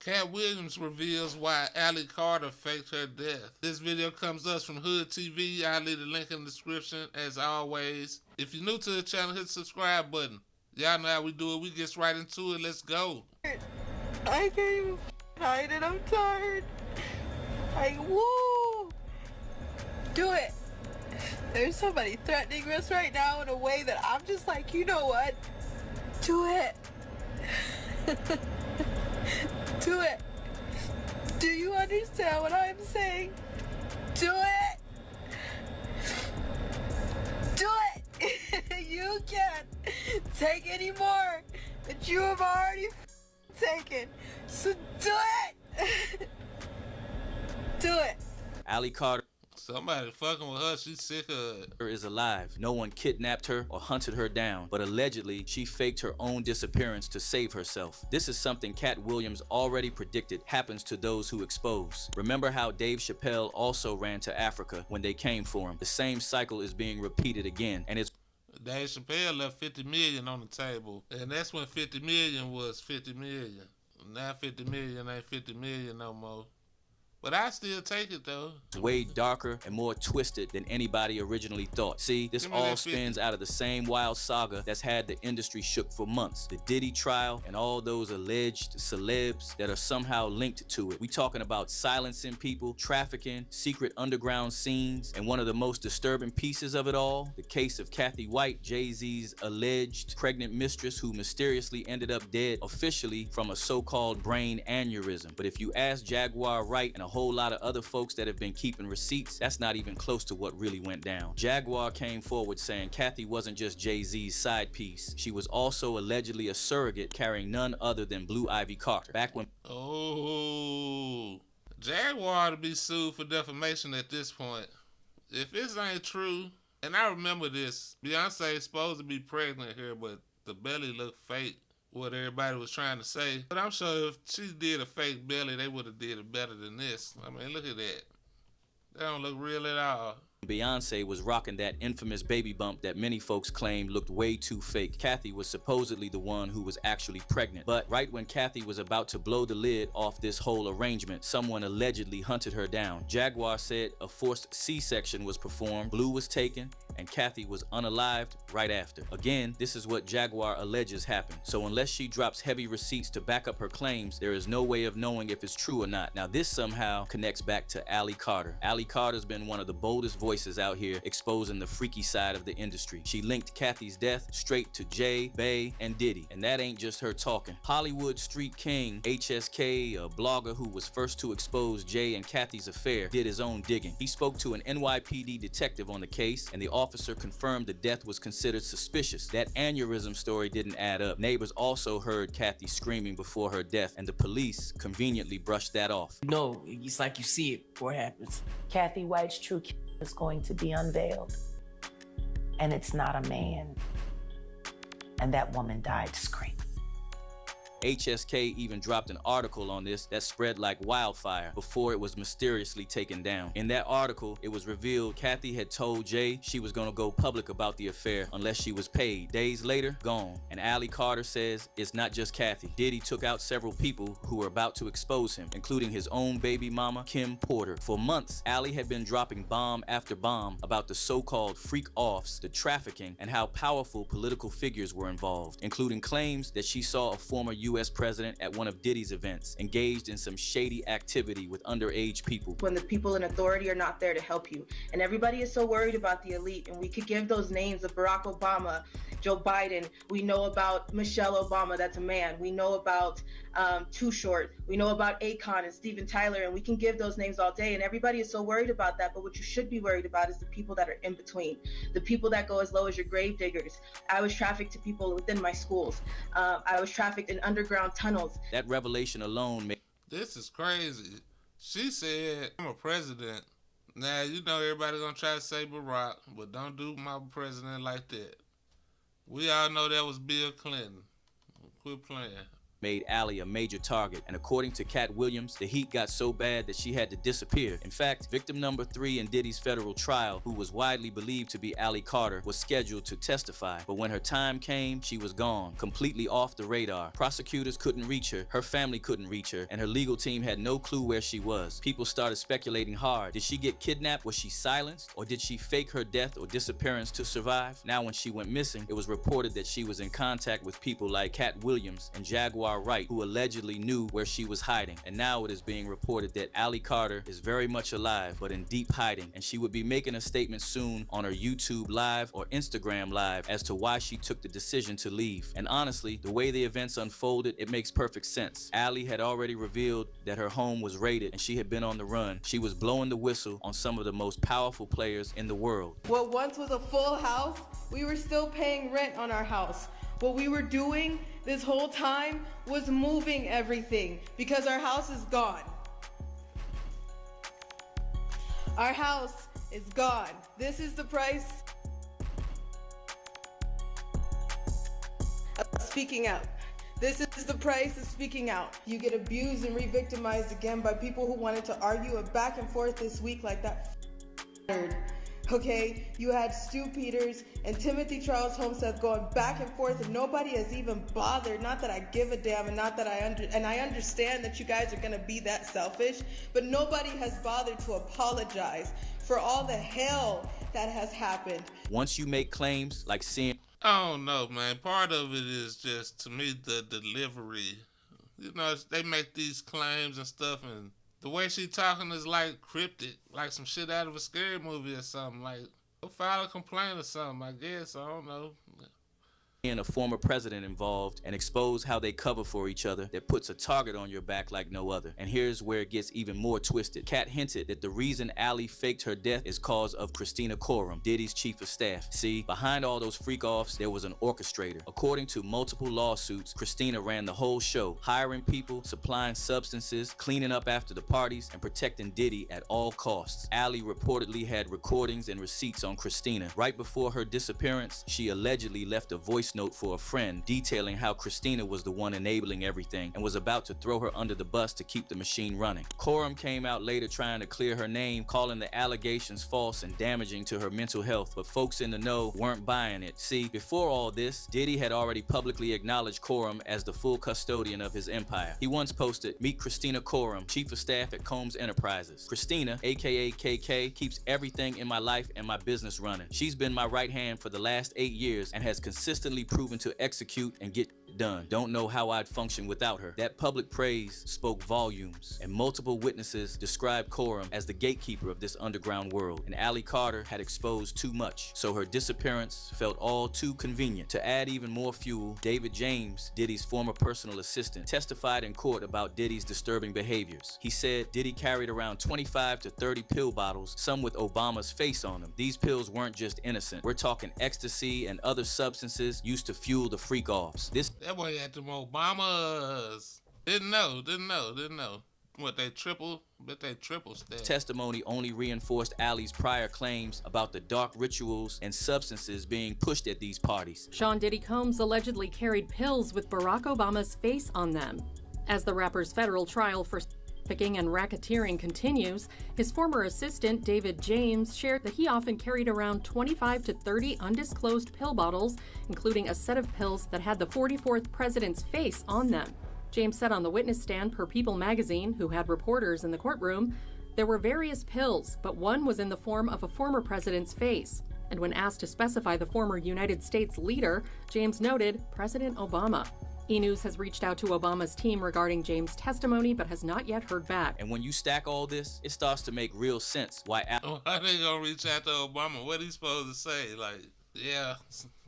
Katt Williams reveals why Allie Carter faked her death. This video comes to us from Hood TV. I'll leave the link in the description as always. If you're new to the channel, hit the subscribe button. Y'all know how we do it. We get right into it. Let's go. I can't even hide it. I'm tired. Woo! Do it. There's somebody threatening us right now in a way that I'm just like, you know what? Do it. Do it. Do you understand what I'm saying? Do it. Do it. You can't take any more that you have already taken. So do it. Do it. Allie Carter Somebody fucking with her. She's sick of it. is alive. No one kidnapped her or hunted her down, but allegedly she faked her own disappearance to save herself. This is something Katt Williams already predicted happens to those who expose. Remember how Dave Chappelle also ran to Africa when they came for him? The same cycle is being repeated again, and it's Dave Chappelle left 50 million on the table, and that's when 50 million was 50 million. Now 50 million ain't 50 million no more. But I still take it though. way darker and more twisted than anybody originally thought. See, this Give me all that 50. spins out of the same wild saga that's had the industry shook for months. The Diddy trial and all those alleged celebs that are somehow linked to it. We talking about silencing people, trafficking, secret underground scenes, and one of the most disturbing pieces of it all, the case of Kathy White, Jay-Z's alleged pregnant mistress who mysteriously ended up dead officially from a so-called brain aneurysm. But if you ask Jaguar Wright and a whole lot of other folks that have been keeping receipts, that's not even close to what really went down. Jaguar came forward saying Kathy wasn't just Jay-Z's side piece. She was also allegedly a surrogate carrying none other than Blue Ivy Carter. Back when Jaguar to be sued for defamation at this point. If this ain't true, and I remember this, Beyonce is supposed to be pregnant here, but the belly looked fake. What everybody was trying to say. But I'm sure if she did a fake belly, they would have did it better than this. I mean, look at that. That don't look real at all. Beyonce was rocking that infamous baby bump that many folks claimed looked way too fake. Kathy was supposedly the one who was actually pregnant. But right when Kathy was about to blow the lid off this whole arrangement, someone allegedly hunted her down. Jaguar said a forced C-section was performed, Blue was taken, and Kathy was unalived right after. Again, this is what Jaguar alleges happened. So unless she drops heavy receipts to back up her claims, there is no way of knowing if it's true or not. Now this somehow connects back to Allie Carter. Allie Carter's been one of the boldest voices out here exposing the freaky side of the industry. She linked Kathy's death straight to Jay, Bay, and Diddy. And that ain't just her talking. Hollywood Street King HSK, a blogger who was first to expose Jay and Kathy's affair, did his own digging. He spoke to an NYPD detective on the case, and the officer confirmed the death was considered suspicious. That aneurysm story didn't add up. Neighbors also heard Kathy screaming before her death, and the police conveniently brushed that off. No, it's like you see it before it happens. Kathy White's true killer is going to be unveiled. And it's not a man. And that woman died screaming. HSK even dropped an article on this that spread like wildfire before it was mysteriously taken down. In that article, it was revealed Kathy had told Jay she was gonna go public about the affair unless she was paid. Days later, gone. And Allie Carter says it's not just Kathy. Diddy took out several people who were about to expose him, including his own baby mama, Kim Porter. For months, Allie had been dropping bomb after bomb about the so-called freak-offs, the trafficking, and how powerful political figures were involved, including claims that she saw a former U.S. president at one of Diddy's events, engaged in some shady activity with underage people. When the people in authority are not there to help you. And everybody is so worried about the elite, and we could give those names of Barack Obama, Joe Biden. We know about Michelle Obama, that's a man. We know about Too Short. We know about Akon and Steven Tyler, and we can give those names all day, and everybody is so worried about that. But what you should be worried about is the people that are in between, the people that go as low as your grave diggers. I was trafficked to people within my schools. I was trafficked in underground tunnels. That revelation alone made This is crazy. She said, I'm a president. Now, you know everybody gonna try to say Barack, but don't do my president like that. We all know that was Bill Clinton. Quit playing. made Allie a major target, and according to Katt Williams, the heat got so bad that she had to disappear. In fact, victim number 3 in Diddy's federal trial, who was widely believed to be Allie Carter, was scheduled to testify, but when her time came, she was gone, completely off the radar. Prosecutors couldn't reach her family couldn't reach her, and her legal team had no clue where she was. People started speculating hard. Did she get kidnapped? Was she silenced? Or did she fake her death or disappearance to survive? Now, when she went missing, it was reported that she was in contact with people like Katt Williams and Jaguar Wright, who allegedly knew where she was hiding. And now it is being reported that Allie Carter is very much alive, but in deep hiding, and she would be making a statement soon on her YouTube Live or Instagram Live as to why she took the decision to leave. And honestly, the way the events unfolded, it makes perfect sense. Allie had already revealed that her home was raided and she had been on the run. She was blowing the whistle on some of the most powerful players in the world. What once was a full house, we were still paying rent on our house. What we were doing this whole time was moving everything because our house is gone. Our house is gone. This is the price of speaking out. This is the price of speaking out. You get abused and re-victimized again by people who wanted to argue it back and forth this week like that. Okay, you had Stu Peters and Timothy Charles Homestead going back and forth, and nobody has even bothered. Not that I give a damn, and not that I understand that you guys are gonna be that selfish, but nobody has bothered to apologize for all the hell that has happened. Once you make claims like seeing, I don't know, man. Part of it is just, to me, the delivery. You know, they make these claims and stuff, and the way she talking is like cryptic, like some shit out of a scary movie or something. Like, go file a complaint or something, I guess. I don't know. a former president involved and expose how they cover for each other that puts a target on your back like no other. And here's where it gets even more twisted. Katt hinted that the reason Allie faked her death is cause of Christina Coram, Diddy's chief of staff. See, behind all those freak-offs, there was an orchestrator. According to multiple lawsuits, Christina ran the whole show, hiring people, supplying substances, cleaning up after the parties, and protecting Diddy at all costs. Allie reportedly had recordings and receipts on Christina. Right before her disappearance, she allegedly left a voice note for a friend detailing how Christina was the one enabling everything and was about to throw her under the bus to keep the machine running. Coram came out later trying to clear her name, calling the allegations false and damaging to her mental health, but folks in the know weren't buying it. See, before all this, Diddy had already publicly acknowledged Coram as the full custodian of his empire. He once posted, "Meet Christina Coram, chief of staff at Combs Enterprises. Christina, aka KK, keeps everything in my life and my business running. She's been my right hand for the last 8 years and has consistently proven to execute and get done. Don't know how I'd function without her." That public praise spoke volumes, and multiple witnesses described Coram as the gatekeeper of this underground world. And Allie Carter had exposed too much, so her disappearance felt all too convenient. To add even more fuel, David James, Diddy's former personal assistant, testified in court about Diddy's disturbing behaviors. He said Diddy carried around 25 to 30 pill bottles, some with Obama's face on them. These pills weren't just innocent. We're talking ecstasy and other substances used to fuel the freak-offs. That boy had them Obamas. Didn't know. What, they triple step. Testimony only reinforced Allie's prior claims about the dark rituals and substances being pushed at these parties. Sean Diddy Combs allegedly carried pills with Barack Obama's face on them. As the rapper's federal trial for trafficking and racketeering continues, his former assistant, David James, shared that he often carried around 25 to 30 undisclosed pill bottles, including a set of pills that had the 44th president's face on them. James said on the witness stand per People magazine, who had reporters in the courtroom, there were various pills, but one was in the form of a former president's face. And when asked to specify the former United States leader, James noted President Obama. E! News has reached out to Obama's team regarding James' testimony, but has not yet heard back. And when you stack all this, it starts to make real sense why Why they gonna reach out to Obama? What he supposed to say? Like, yeah,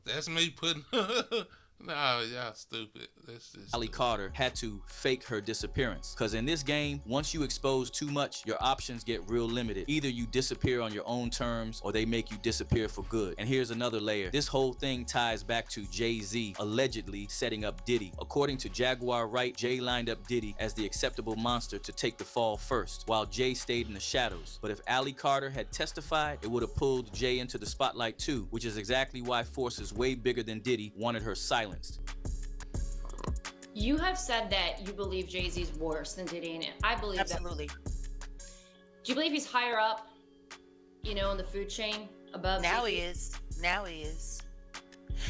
that's me putting... No, y'all stupid. Allie Carter had to fake her disappearance. Because in this game, once you expose too much, your options get real limited. Either you disappear on your own terms, or they make you disappear for good. And here's another layer. This whole thing ties back to Jay-Z allegedly setting up Diddy. According to Jaguar Wright, Jay lined up Diddy as the acceptable monster to take the fall first, while Jay stayed in the shadows. But if Allie Carter had testified, it would have pulled Jay into the spotlight too, which is exactly why forces way bigger than Diddy wanted her silenced. You have said that you believe Jay-Z's worse than Diddy, and I believe Absolutely. that. Do you believe he's higher up, in the food chain above? Now Diddy? he is. Now he is.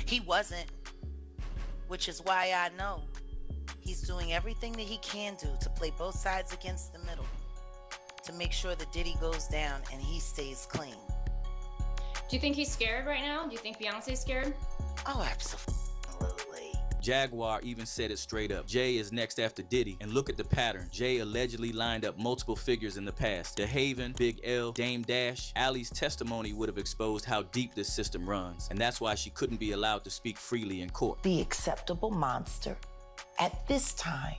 He wasn't, which is why I know he's doing everything that he can do to play both sides against the middle, to make sure that Diddy goes down and he stays clean. Do you think he's scared right now? Do you think Beyonce's scared? Oh, absolutely. Jaguar even said it straight up. Jay is next after Diddy, and look at the pattern. Jay allegedly lined up multiple figures in the past. DeHaven, Big L, Dame Dash. Allie's testimony would have exposed how deep this system runs, and that's why she couldn't be allowed to speak freely in court. The acceptable monster at this time,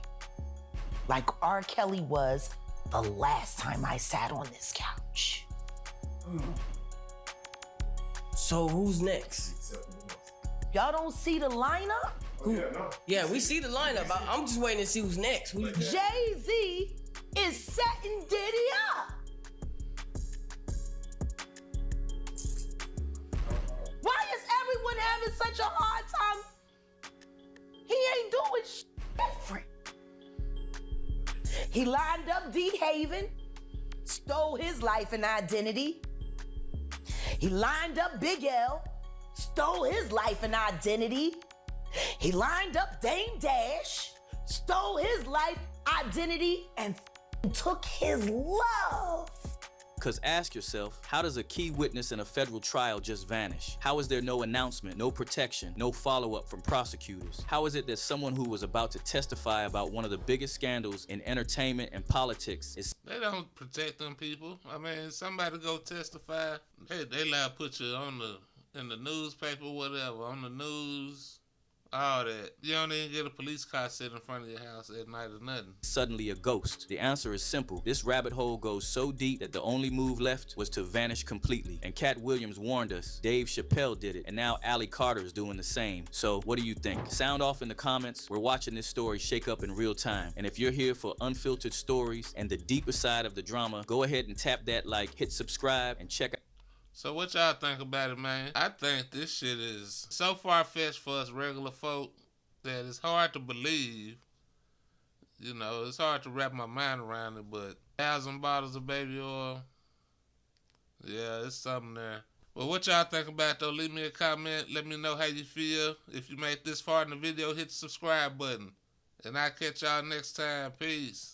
like R. Kelly was the last time I sat on this couch. So who's next? Y'all don't see the lineup? Yeah, we see the lineup. I'm just waiting to see who's next. Jay-Z is setting Diddy up. Why is everyone having such a hard time? He ain't doing shit different. He lined up DeHaven, stole his life and identity. He lined up Big L, stole his life and identity. He lined up Dame Dash, stole his life, identity, and took his love. Cause ask yourself, how does a key witness in a federal trial just vanish? How is there no announcement, no protection, no follow-up from prosecutors? How is it that someone who was about to testify about one of the biggest scandals in entertainment and politics is... They don't protect them people. I mean, somebody go testify, they lie put you in the newspaper, whatever, on the news, all that. You don't even get a police car sitting in front of your house at night or nothing. Suddenly a ghost? The answer is simple. This rabbit hole goes so deep that the only move left was to vanish completely. And Katt Williams warned us. Dave Chappelle did it, and now Allie Carter's doing the same. So what do you think? Sound off in the comments. We're watching this story shake up in real time. And if you're here for unfiltered stories and the deeper side of the drama, go ahead and tap that like, hit subscribe, and check out. So what y'all think about it, man? I think this shit is so far-fetched for us regular folk that it's hard to believe. It's hard to wrap my mind around it, but 1,000 bottles of baby oil, yeah, it's something there. But what y'all think about it, though? Leave me a comment. Let me know how you feel. If you made this far in the video, hit the subscribe button. And I'll catch y'all next time. Peace.